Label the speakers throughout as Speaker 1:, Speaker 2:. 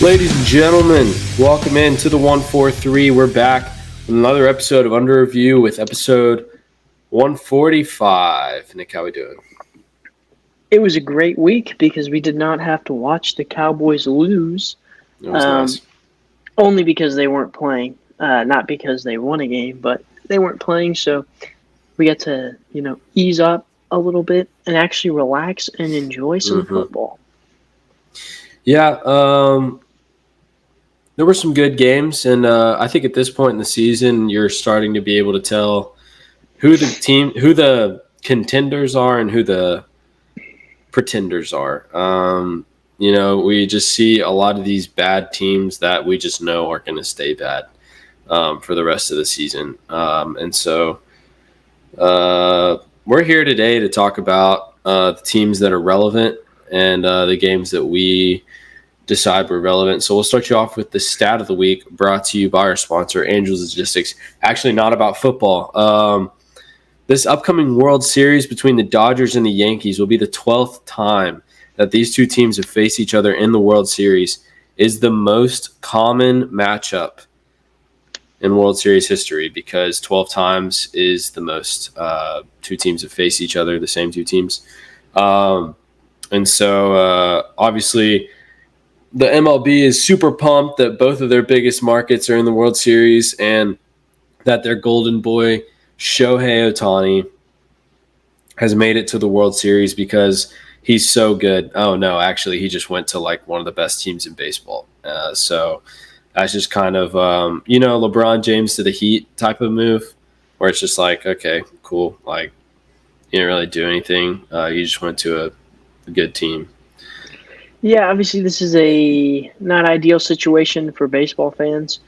Speaker 1: Ladies and gentlemen, welcome in to the 143. We're back with another episode of Under Review with episode 145. Nick, how we doing?
Speaker 2: It was a great week because we did not have to watch the Cowboys lose.
Speaker 1: It was nice.
Speaker 2: Only because they weren't playing. Not because they won a game, but they weren't playing, so we got to, ease up a little bit and actually relax and enjoy some football.
Speaker 1: Yeah, there were some good games, and I think at this point in the season, you're starting to be able to tell who the contenders are and who the pretenders are. We just see a lot of these bad teams that we just know are going to stay bad for the rest of the season. And so we're here today to talk about the teams that are relevant and the games that we decide were relevant. So we'll start you off with the stat of the week, brought to you by our sponsor, Angels Logistics. Actually, not about football. This upcoming World Series between the Dodgers and the Yankees will be the 12th time that these two teams have faced each other in the World Series. Is the most common matchup in World Series history because 12 times is the most two teams have faced each other, the same two teams. And so obviously the MLB is super pumped that both of their biggest markets are in the World Series and that their golden boy Shohei Ohtani has made it to the World Series because he's so good. Oh, no, actually, he just went to like one of the best teams in baseball. So that's just kind of, LeBron James to the Heat type of move where it's just like, okay, cool. Like, you didn't really do anything. You just went to a good team.
Speaker 2: Yeah, obviously this is a not ideal situation for baseball fans.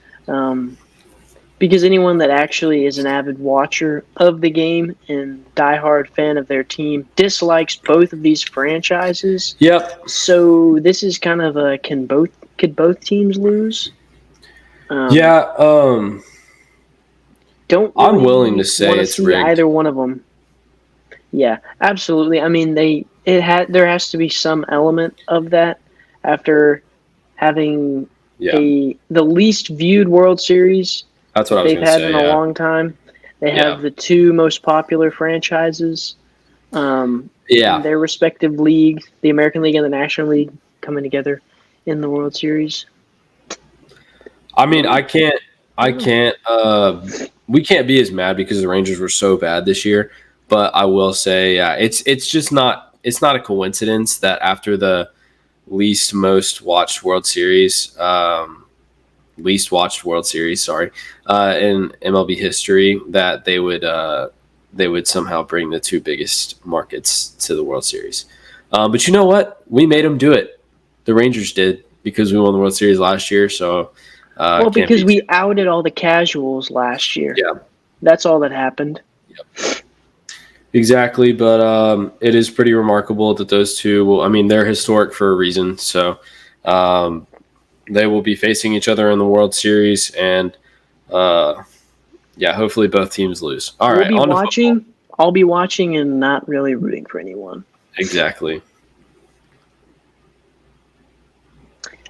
Speaker 2: Because anyone that actually is an avid watcher of the game and diehard fan of their team dislikes both of these franchises.
Speaker 1: Yep.
Speaker 2: So this is kind of a could both teams lose?
Speaker 1: I'm willing to say it's rigged.
Speaker 2: Either one of them. Yeah, absolutely. I mean, there has to be some element of that after having the least viewed World Series.
Speaker 1: That's what I was
Speaker 2: they've had in a long time. They have the two most popular franchises in their respective league, the American League and the National League, coming together in the World Series.
Speaker 1: I mean, we can't be as mad because the Rangers were so bad this year, but I will say, it's just not a coincidence that after the least watched World Series, in MLB history, that they would somehow bring the two biggest markets to the World Series. But you know what? We made them do it. The Rangers did because we won the World Series last year. So
Speaker 2: because we outed all the casuals last year.
Speaker 1: Yeah,
Speaker 2: that's all that happened.
Speaker 1: Yep. Exactly, but it is pretty remarkable that those two. They're historic for a reason. So. They will be facing each other in the World Series, and hopefully both teams lose. All right,
Speaker 2: I'll be watching and not really rooting for anyone.
Speaker 1: Exactly.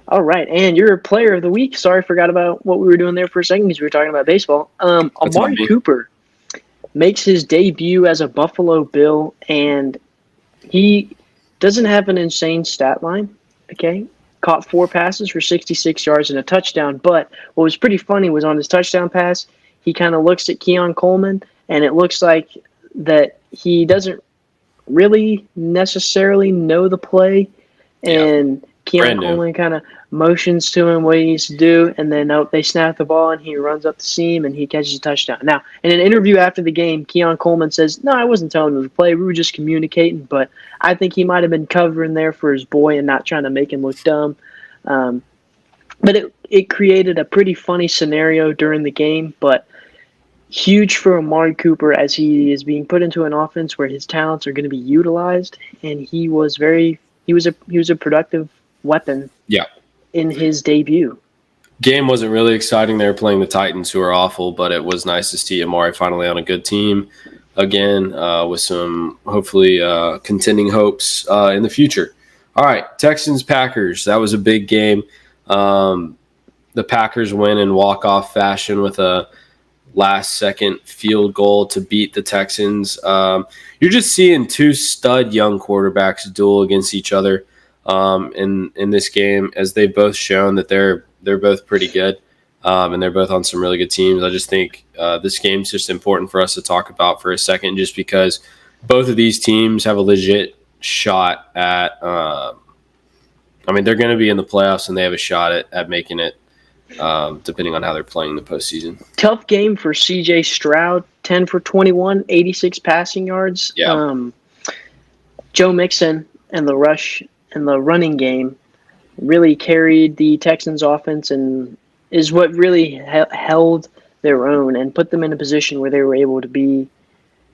Speaker 2: All right, and your player of the week. Sorry, I forgot about what we were doing there for a second because we were talking about baseball. Amari Cooper makes his debut as a Buffalo Bill, and he doesn't have an insane stat line, okay? Caught 4 passes for 66 yards and a touchdown. But what was pretty funny was on his touchdown pass, he kind of looks at Keon Coleman, and it looks like that he doesn't really necessarily know the play. And Keon Coleman kind of motions to him what he needs to do, and then they snap the ball, and he runs up the seam, and he catches a touchdown. Now, in an interview after the game, Keon Coleman says, "No, I wasn't telling him to play. We were just communicating, but I think he might have been covering there for his boy and not trying to make him look dumb." But it created a pretty funny scenario during the game, but huge for Amari Cooper as he is being put into an offense where his talents are going to be utilized, and he was a productive weapon in his debut.
Speaker 1: Game wasn't really exciting. They were playing the Titans, who are awful, but it was nice to see Amari finally on a good team again with some hopefully contending hopes in the future. All right, Texans-Packers. That was a big game. The Packers win in walk-off fashion with a last-second field goal to beat the Texans. You're just seeing two stud young quarterbacks duel against each other in this game, as they've both shown that they're both pretty good, and they're both on some really good teams. I just think this game's just important for us to talk about for a second, just because both of these teams have a legit shot at they're going to be in the playoffs, and they have a shot at making it, depending on how they're playing in the postseason.
Speaker 2: Tough game for C.J. Stroud, 10 for 21, 86 passing yards.
Speaker 1: Yeah.
Speaker 2: Joe Mixon and the rush and the running game really carried the Texans' offense and is what really held their own and put them in a position where they were able to be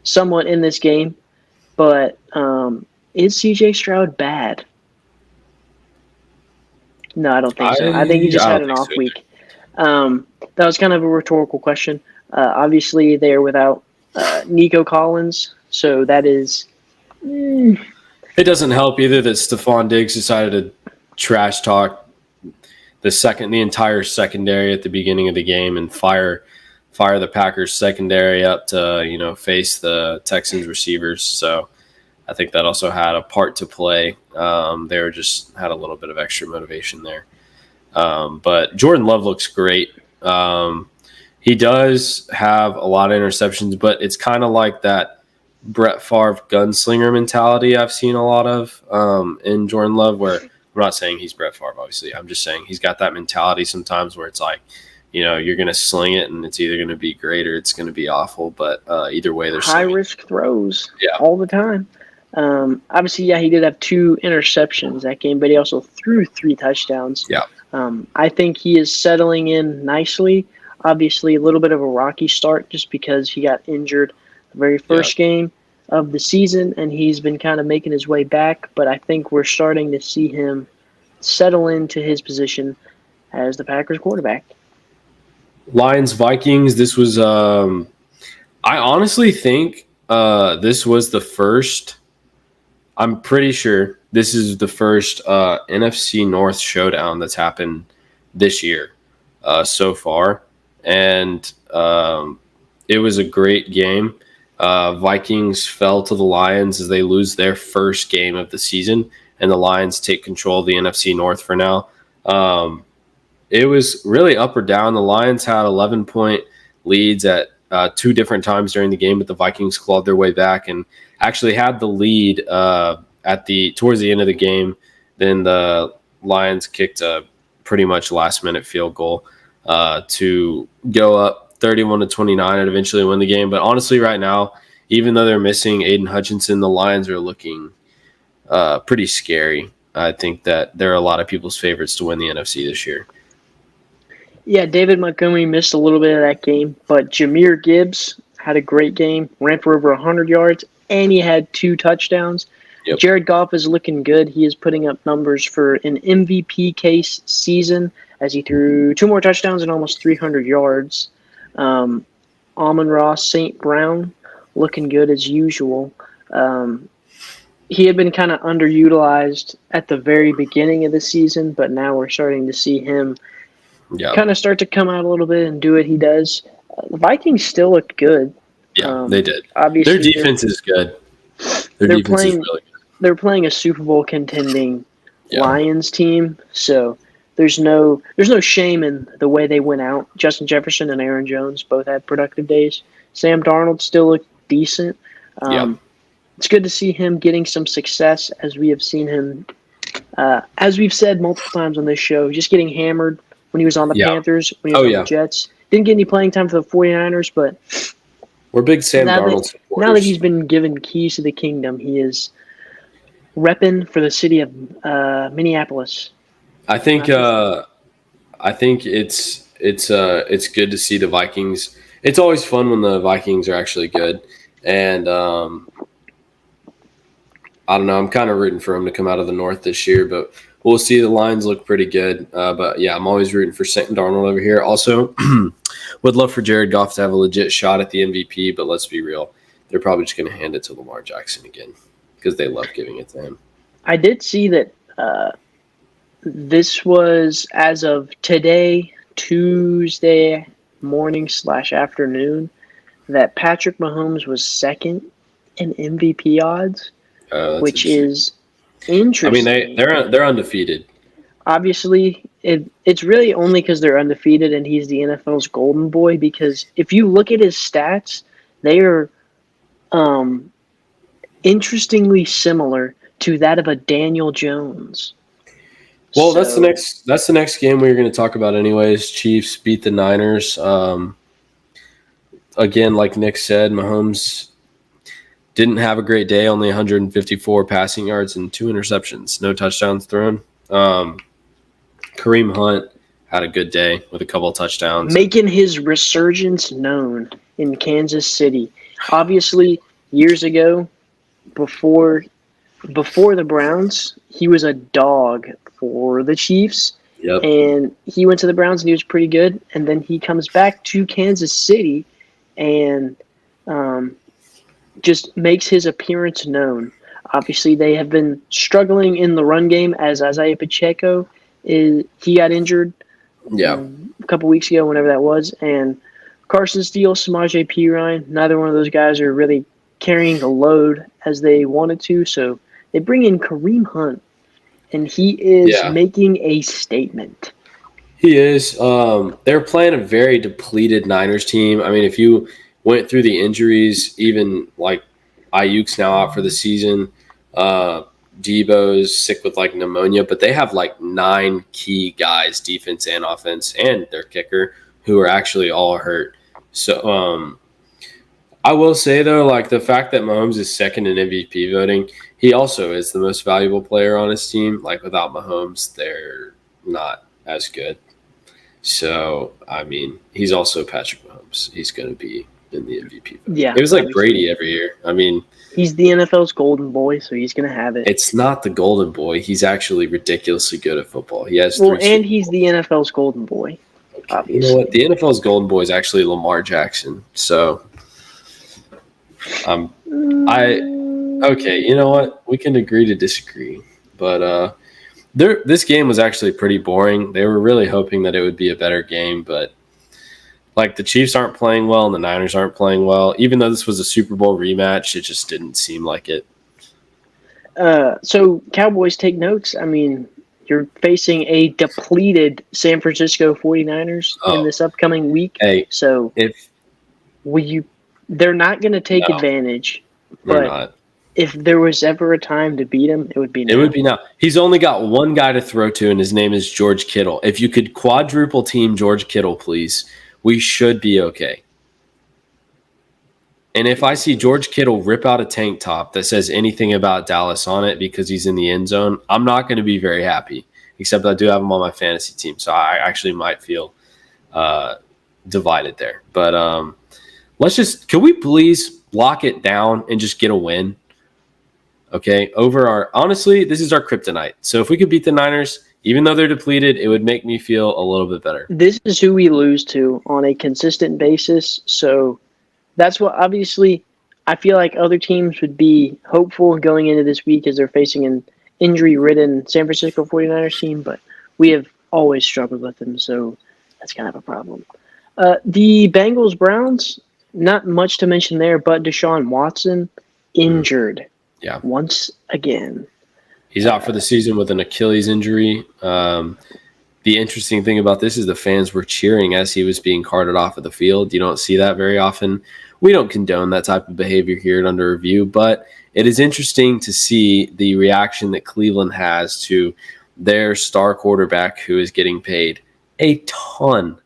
Speaker 2: somewhat in this game. But is C.J. Stroud bad? No, I don't think so. I think he just had an off week. That was kind of a rhetorical question. Obviously, they are without Nico Collins, so that is...
Speaker 1: It doesn't help either that Stephon Diggs decided to trash talk the entire secondary at the beginning of the game and fire the Packers secondary up to face the Texans receivers. So I think that also had a part to play. They were just had a little bit of extra motivation there. But Jordan Love looks great. He does have a lot of interceptions, but it's kind of like that Brett Favre gunslinger mentality I've seen a lot of in Jordan Love, where I'm not saying he's Brett Favre, obviously. I'm just saying he's got that mentality sometimes where it's like, you're going to sling it and it's either going to be great or it's going to be awful. But either way, there's
Speaker 2: high-risk throws all the time. Obviously, he did have 2 interceptions that game, but he also threw 3 touchdowns.
Speaker 1: Yeah.
Speaker 2: I think he is settling in nicely. Obviously, a little bit of a rocky start just because he got injured the very first game of the season, and he's been kind of making his way back. But I think we're starting to see him settle into his position as the Packers quarterback.
Speaker 1: Lions-Vikings, this was I honestly think this was the first – I'm pretty sure this is the first NFC North showdown that's happened this year so far. And it was a great game. Vikings fell to the Lions as they lose their first game of the season, and the Lions take control of the NFC North for now. It was really up or down. The Lions had 11-point leads at 2 different times during the game, but the Vikings clawed their way back and actually had the lead towards the end of the game. Then the Lions kicked a pretty much last-minute field goal to go up 31-29 and eventually win the game. But honestly, right now, even though they're missing Aiden Hutchinson, the Lions are looking pretty scary. I think that they're a lot of people's favorites to win the NFC this year.
Speaker 2: Yeah, David Montgomery missed a little bit of that game, but Jahmyr Gibbs had a great game, ran for over 100 yards, and he had 2 touchdowns. Yep. Jared Goff is looking good. He is putting up numbers for an MVP case season as he threw 2 more touchdowns and almost 300 yards. Amon-Ra St. Brown looking good as usual. He had been kind of underutilized at the very beginning of the season, but now we're starting to see him kind of start to come out a little bit and do what he does. The Vikings still look good.
Speaker 1: Yeah, they did.
Speaker 2: Obviously,
Speaker 1: their defense is good. Their defense is really good.
Speaker 2: They're playing a Super Bowl contending Lions team, so there's no shame in the way they went out. Justin Jefferson and Aaron Jones both had productive days. Sam Darnold still looked decent. It's good to see him getting some success, as we have seen him, as we've said multiple times on this show, just getting hammered when he was on the Panthers, when he was on the Jets. Didn't get any playing time for the 49ers, but
Speaker 1: we're big Sam Darnold supporters.
Speaker 2: Now that he's been given keys to the kingdom, he is repping for the city of Minneapolis.
Speaker 1: I think it's good to see the Vikings. It's always fun when the Vikings are actually good, and I don't know. I'm kind of rooting for them to come out of the North this year, but we'll see. The Lions look pretty good, but yeah, I'm always rooting for Sam Darnold over here. Also, would love for Jared Goff to have a legit shot at the MVP, but let's be real, they're probably just going to hand it to Lamar Jackson again because they love giving it to him.
Speaker 2: I did see that This was as of today, Tuesday morning/afternoon, that Patrick Mahomes was second in MVP odds,
Speaker 1: That's
Speaker 2: which
Speaker 1: interesting.
Speaker 2: is interesting.
Speaker 1: I mean, they're undefeated.
Speaker 2: Obviously, it's really only because they're undefeated and he's the NFL's golden boy. Because if you look at his stats, they are interestingly similar to that of a Daniel Jones.
Speaker 1: Well, that's the next game we're going to talk about anyways. Chiefs beat the Niners. Again, like Nick said, Mahomes didn't have a great day, only 154 passing yards and 2 interceptions, no touchdowns thrown. Kareem Hunt had a good day with a couple of touchdowns.
Speaker 2: Making his resurgence known in Kansas City. Obviously, years ago, before the Browns, he was a dog for the Chiefs.
Speaker 1: Yep.
Speaker 2: And he went to the Browns and he was pretty good. And then he comes back to Kansas City and just makes his appearance known. Obviously, they have been struggling in the run game as Isaiah Pacheco he got injured a couple weeks ago, whenever that was. And Carson Steele, Samaje Perine, neither one of those guys are really carrying the load as they wanted to. So they bring in Kareem Hunt, and he is making a statement.
Speaker 1: He is. They're playing a very depleted Niners team. I mean, if you went through the injuries, even like Ayuk's now out for the season. Debo's sick with like pneumonia, but they have like 9 key guys, defense and offense, and their kicker, who are actually all hurt. So I will say though, like the fact that Mahomes is second in MVP voting, he also is the most valuable player on his team. Like without Mahomes, they're not as good. So I mean, he's also Patrick Mahomes. He's going to be in the MVP voting.
Speaker 2: Yeah,
Speaker 1: it was like Brady every year. I mean,
Speaker 2: he's the NFL's golden boy, so he's going to have it.
Speaker 1: It's not the golden boy. He's actually ridiculously good at football. He has
Speaker 2: and he's the NFL's golden boy.
Speaker 1: Okay. Obviously. You know what? The NFL's golden boy is actually Lamar Jackson. So, okay. You know what? We can agree to disagree. But this game was actually pretty boring. They were really hoping that it would be a better game, but like the Chiefs aren't playing well and the Niners aren't playing well. Even though this was a Super Bowl rematch, it just didn't seem like it.
Speaker 2: So Cowboys, take notes. I mean, you're facing a depleted San Francisco 49ers in this upcoming week.
Speaker 1: Hey,
Speaker 2: so they're not going to take advantage. But if there was ever a time to beat them, it would be now.
Speaker 1: It would be now. He's only got one guy to throw to, and his name is George Kittle. If you could quadruple team George Kittle, please, we should be okay. And if I see George Kittle rip out a tank top that says anything about Dallas on it because he's in the end zone, I'm not going to be very happy, except I do have him on my fantasy team. So I actually might feel divided there. But can we please lock it down and just get a win? Okay, honestly, this is our kryptonite. So if we could beat the Niners, even though they're depleted, it would make me feel a little bit better.
Speaker 2: This is who we lose to on a consistent basis. So that's what, obviously, I feel like other teams would be hopeful going into this week as they're facing an injury-ridden San Francisco 49ers team, but we have always struggled with them, so that's kind of a problem. The Bengals-Browns, not much to mention there, but Deshaun Watson injured once again.
Speaker 1: He's out for the season with an Achilles injury. The interesting thing about this is the fans were cheering as he was being carted off of the field. You don't see that very often. We don't condone that type of behavior here at Under Review, but it is interesting to see the reaction that Cleveland has to their star quarterback who is getting paid a ton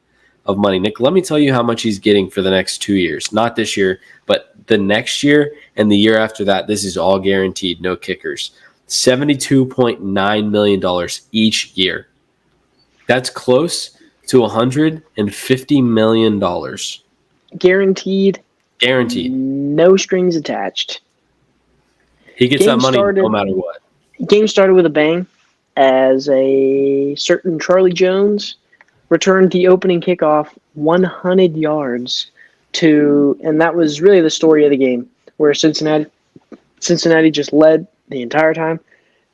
Speaker 1: of money. Nick, let me tell you how much he's getting for the next 2 years. Not this year, but the next year and the year after that. This is all guaranteed, no kickers. $72.9 million each year. That's close to $150 million.
Speaker 2: Guaranteed. No strings attached.
Speaker 1: He gets that money no matter what.
Speaker 2: Game started with a bang as a certain Charlie Jones returned the opening kickoff 100 yards and that was really the story of the game, where Cincinnati just led the entire time.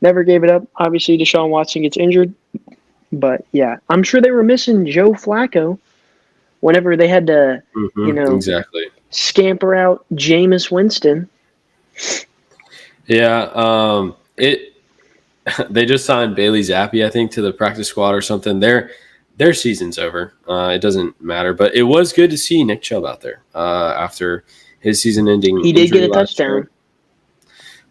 Speaker 2: never gave it up. Obviously, Deshaun Watson gets injured. But, yeah, I'm sure they were missing Joe Flacco whenever they had to,
Speaker 1: Exactly.
Speaker 2: scamper out Jameis Winston.
Speaker 1: Yeah, they just signed Bailey Zappi, I think, to the practice squad or something. Their season's over. It doesn't matter, but it was good to see Nick Chubb out there after his season-ending.
Speaker 2: He did get a touchdown,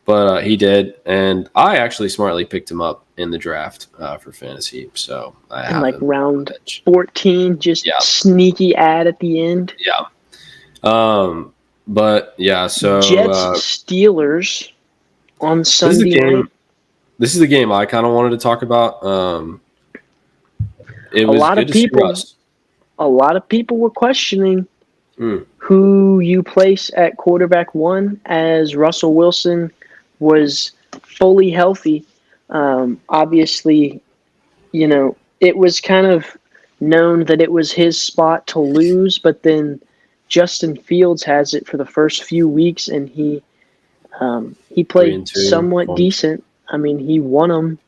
Speaker 1: but he did, and I actually smartly picked him up in the draft for fantasy. So I have
Speaker 2: like round 14, just sneaky ad at the end.
Speaker 1: Yeah. But yeah, so
Speaker 2: Jets Steelers on Sunday night.
Speaker 1: This is the game I kind of wanted to talk about. It was good to see Russ.
Speaker 2: A lot of people were questioning who you place at quarterback 1, as Russell Wilson was fully healthy. Obviously, it was kind of known that it was his spot to lose, but then Justin Fields has it for the first few weeks, and he played somewhat decent. I mean, he won them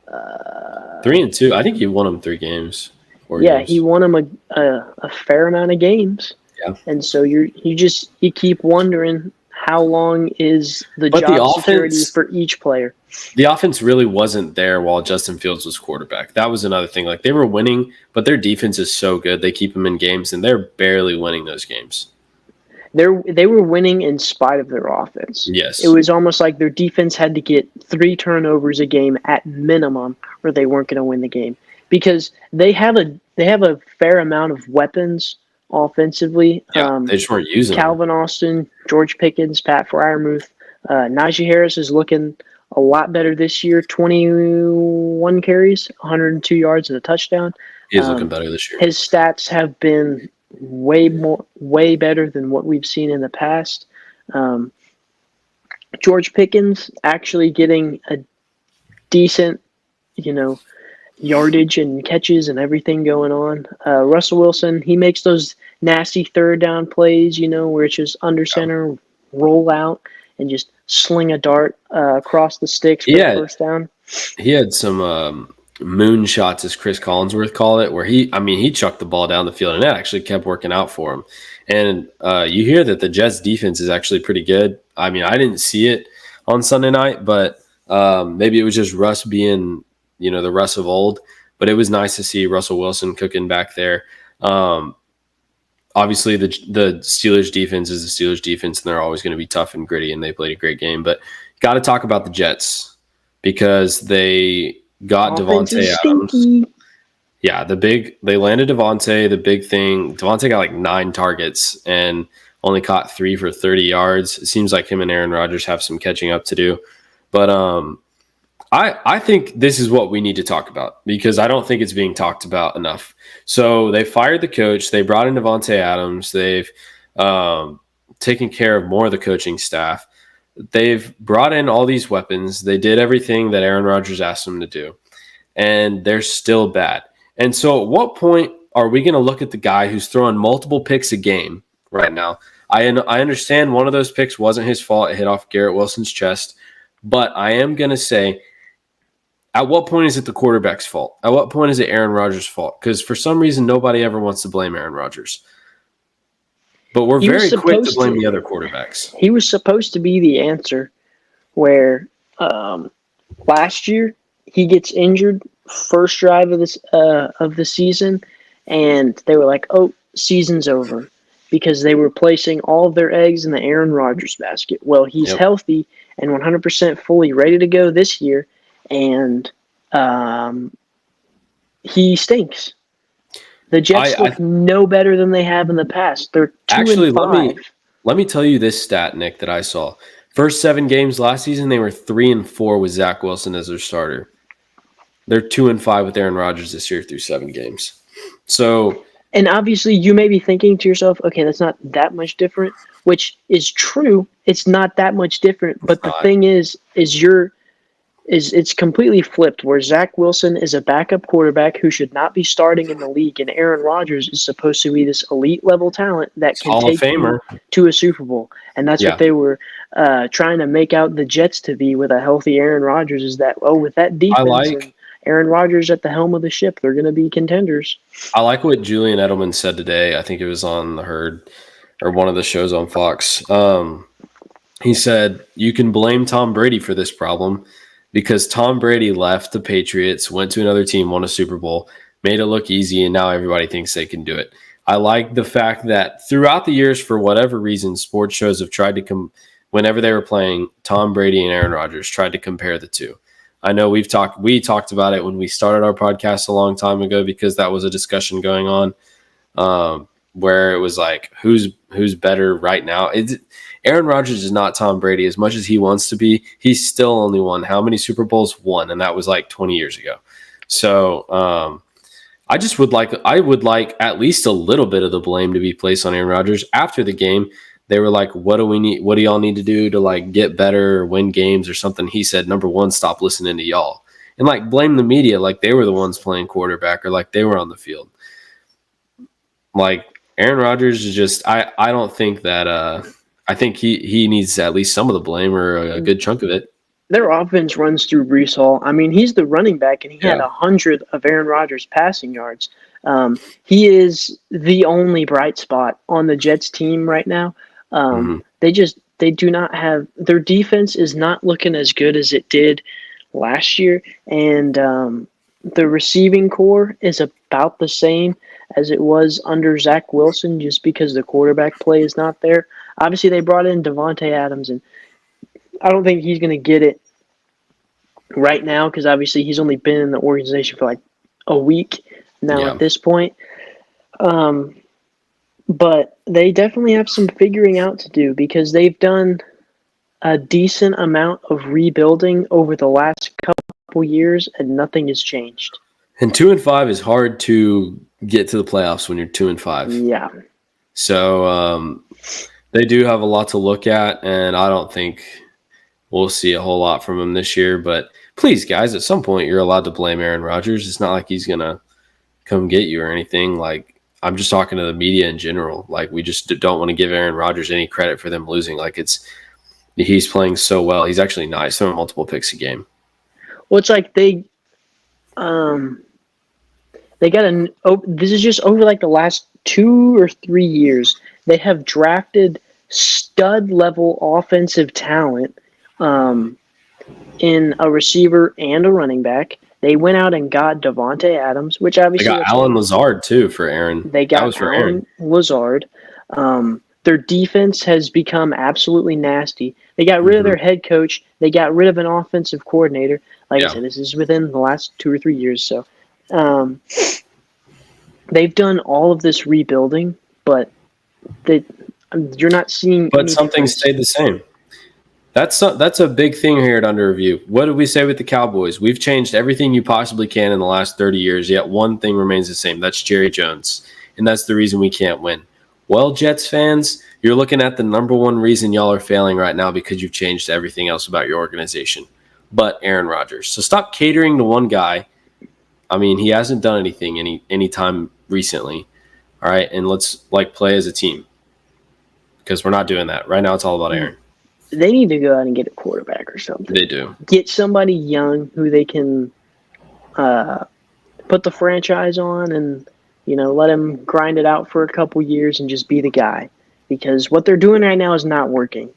Speaker 1: 3-2. I think he won them 3 games. 4 games.
Speaker 2: He won them a fair amount of games.
Speaker 1: Yeah,
Speaker 2: and so you keep wondering how long is the job security for each player.
Speaker 1: The offense really wasn't there while Justin Fields was quarterback. That was another thing. Like, they were winning, but their defense is so good. They keep them in games, and they're barely winning those games.
Speaker 2: They were winning in spite of their offense.
Speaker 1: Yes.
Speaker 2: It was almost like their defense had to get 3 turnovers a game at minimum, or they weren't going to win the game. Because they have a fair amount of weapons offensively.
Speaker 1: Yeah, they just weren't using
Speaker 2: Calvin Austin, George Pickens, Pat Freiermuth. Najee Harris is looking a lot better this year. 21 carries, 102 yards, and a touchdown.
Speaker 1: He is looking better this year.
Speaker 2: His stats have been way better than what we've seen in the past. George Pickens actually getting a decent, yardage and catches and everything going on. Russell Wilson, he makes those nasty third down plays, where it's just under center, roll out, and just sling a dart across the sticks for the first down.
Speaker 1: He had some moon shots, as Chris Collinsworth called it, where he chucked the ball down the field, and that actually kept working out for him. And you hear that the Jets defense is actually pretty good. I mean, I didn't see it on Sunday night, but maybe it was just Russ being, the Russ of old. But it was nice to see Russell Wilson cooking back there. Obviously, the Steelers defense is the Steelers defense, and they're always going to be tough and gritty, and they played a great game. But got to talk about the Jets because they got Devontae Adams. Yeah, they landed Devontae. The big thing, Devontae got like 9 targets and only caught 3 for 30 yards. It seems like him and Aaron Rodgers have some catching up to do. But I think this is what we need to talk about because I don't think it's being talked about enough. So they fired the coach. They brought in Devontae Adams. They've taken care of more of the coaching staff. They've brought in all these weapons. They did everything that Aaron Rodgers asked them to do, and they're still bad. And so at what point are we going to look at the guy who's throwing multiple picks a game right now? I understand one of those picks wasn't his fault. It hit off Garrett Wilson's chest. But I am going to say, at what point is it the quarterback's fault? At what point is it Aaron Rodgers' fault? Because for some reason, nobody ever wants to blame Aaron Rodgers. But we're very quick to blame the other quarterbacks.
Speaker 2: He was supposed to be the answer where last year he gets injured first drive of the season, and they were like, oh, season's over because they were placing all of their eggs in the Aaron Rodgers basket. Well, he's healthy and 100% fully ready to go this year, and he stinks. The Jets look no better than they have in the past. They're 2-5.
Speaker 1: Let me tell you this stat, Nick, that I saw. First 7 games last season, they were 3-4 with Zach Wilson as their starter. They're 2-5 with Aaron Rodgers this year through 7 games. So,
Speaker 2: and obviously, you may be thinking to yourself, "Okay, that's not that much different," which is true. It's not that much different. But the thing is it's completely flipped, where Zach Wilson is a backup quarterback who should not be starting in the league, and Aaron Rodgers is supposed to be this elite level talent that can
Speaker 1: Hall of
Speaker 2: take you
Speaker 1: Famer.
Speaker 2: to a Super Bowl. And that's what they were trying to make out the Jets to be with a healthy Aaron Rodgers, is that, with that defense and Aaron Rodgers at the helm of the ship, they're going to be contenders.
Speaker 1: I like what Julian Edelman said today. I think it was on The Herd or one of the shows on Fox. He said, you can blame Tom Brady for this problem because Tom Brady left the Patriots, went to another team, won a Super Bowl, made it look easy, and now everybody thinks they can do it. I like the fact that throughout the years, for whatever reason, sports shows have tried to whenever they were playing, Tom Brady and Aaron Rodgers tried to compare the two. I know we talked about it when we started our podcast a long time ago because that was a discussion going on where it was like, who's better right now? Aaron Rodgers is not Tom Brady. As much as he wants to be, he's still only won how many Super Bowls? One, and that was like 20 years ago. So I would like at least a little bit of the blame to be placed on Aaron Rodgers. After the game, they were like, what do we need? What do y'all need to do to like get better or win games or something? He said, number one, stop listening to y'all. And like blame the media like they were the ones playing quarterback or like they were on the field. Like Aaron Rodgers is just I don't think that I think he needs at least some of the blame or a good chunk of it.
Speaker 2: Their offense runs through Breece Hall. I mean, he's the running back, and he had 100 of Aaron Rodgers' passing yards. He is the only bright spot on the Jets team right now. They do not have – their defense is not looking as good as it did last year, and the receiving core is about the same as it was under Zach Wilson just because the quarterback play is not there. Obviously, they brought in Davante Adams, and I don't think he's going to get it right now because obviously he's only been in the organization for like a week now at this point. But they definitely have some figuring out to do because they've done a decent amount of rebuilding over the last couple years and nothing has changed.
Speaker 1: And 2-5 is hard to get to the playoffs when you're 2-5.
Speaker 2: Yeah.
Speaker 1: So they do have a lot to look at, and I don't think we'll see a whole lot from him this year. But please, guys, at some point you're allowed to blame Aaron Rodgers. It's not like he's gonna come get you or anything. Like I'm just talking to the media in general. Like we just don't want to give Aaron Rodgers any credit for them losing. Like he's playing so well. He's actually nice. Throwing multiple picks a game.
Speaker 2: Well, it's like they got this is just over like the last 2 or 3 years. They have drafted stud level offensive talent in a receiver and a running back. They went out and got Davante Adams, which obviously
Speaker 1: they got Allen Lazard too for Aaron.
Speaker 2: They got Allen Lazard. Their defense has become absolutely nasty. They got rid of their head coach. They got rid of an offensive coordinator. Like I said, this is within the last 2 or 3 years. So they've done all of this rebuilding, but you're not seeing.
Speaker 1: But something stayed the same. That's a big thing here at Under Review. What did we say with the Cowboys? We've changed everything you possibly can in the last 30 years, yet one thing remains the same. That's Jerry Jones, and that's the reason we can't win. Well, Jets fans, you're looking at the number one reason y'all are failing right now because you've changed everything else about your organization, but Aaron Rodgers. So stop catering to one guy. I mean, he hasn't done anything any time recently, all right? And let's play as a team because we're not doing that. Right now it's all about Aaron.
Speaker 2: They need to go out and get a quarterback or something.
Speaker 1: They do.
Speaker 2: Get somebody young who they can put the franchise on and, let him grind it out for a couple years and just be the guy. Because what they're doing right now is not working.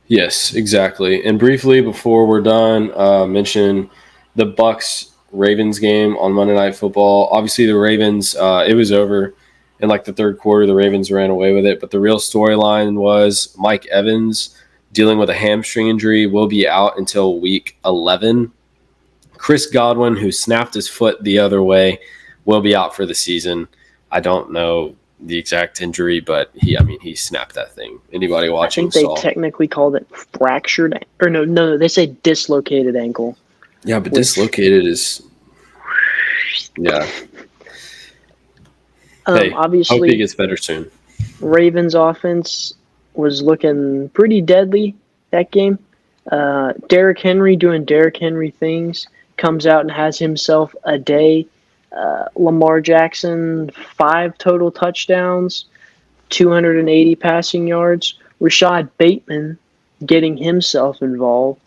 Speaker 1: Yes, exactly. And briefly, before we're done, mention the Bucs-Ravens game on Monday Night Football. Obviously, the Ravens, it was over. In the third quarter, the Ravens ran away with it. But the real storyline was Mike Evans dealing with a hamstring injury, will be out until week 11. Chris Godwin, who snapped his foot the other way, will be out for the season. I don't know the exact injury, but he snapped that thing. Anybody watching saw.
Speaker 2: I think they technically called it fractured. Or no, they say dislocated ankle.
Speaker 1: Yeah, but dislocated is... Yeah.
Speaker 2: Obviously,
Speaker 1: hope he gets better soon.
Speaker 2: Ravens offense was looking pretty deadly that game. Derrick Henry doing Derrick Henry things, comes out and has himself a day. Lamar Jackson, 5 total touchdowns, 280 passing yards. Rashad Bateman getting himself involved.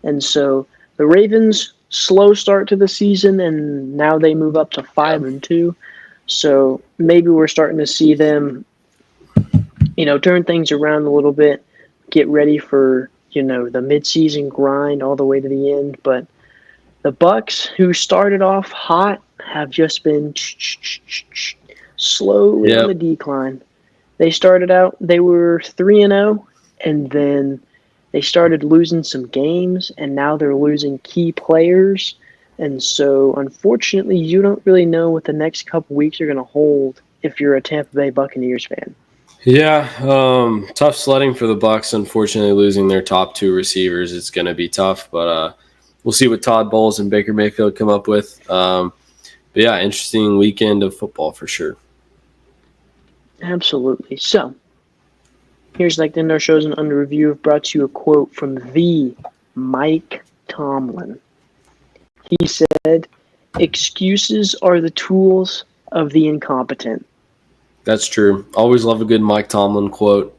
Speaker 2: And so the Ravens, slow start to the season, and now they move up to 5-2. So maybe we're starting to see them, turn things around a little bit, get ready for, the midseason grind all the way to the end. But the Bucs, who started off hot, have just been slowly on the decline. They started out, they were 3-0, and then they started losing some games, and now they're losing key players. And so, unfortunately, you don't really know what the next couple weeks are going to hold if you're a Tampa Bay Buccaneers fan.
Speaker 1: Yeah, tough sledding for the Bucs. Unfortunately, losing their top 2 receivers, it's going to be tough. But we'll see what Todd Bowles and Baker Mayfield come up with. But yeah, interesting weekend of football for sure.
Speaker 2: Absolutely. So, here's like the end of our shows and under review. Brought to you a quote from the Mike Tomlin. He said, "Excuses are the tools of the incompetent."
Speaker 1: That's true. Always love a good Mike Tomlin quote.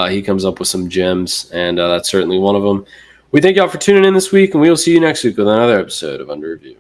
Speaker 1: He comes up with some gems, and that's certainly one of them. We thank y'all for tuning in this week, and we will see you next week with another episode of Under Review.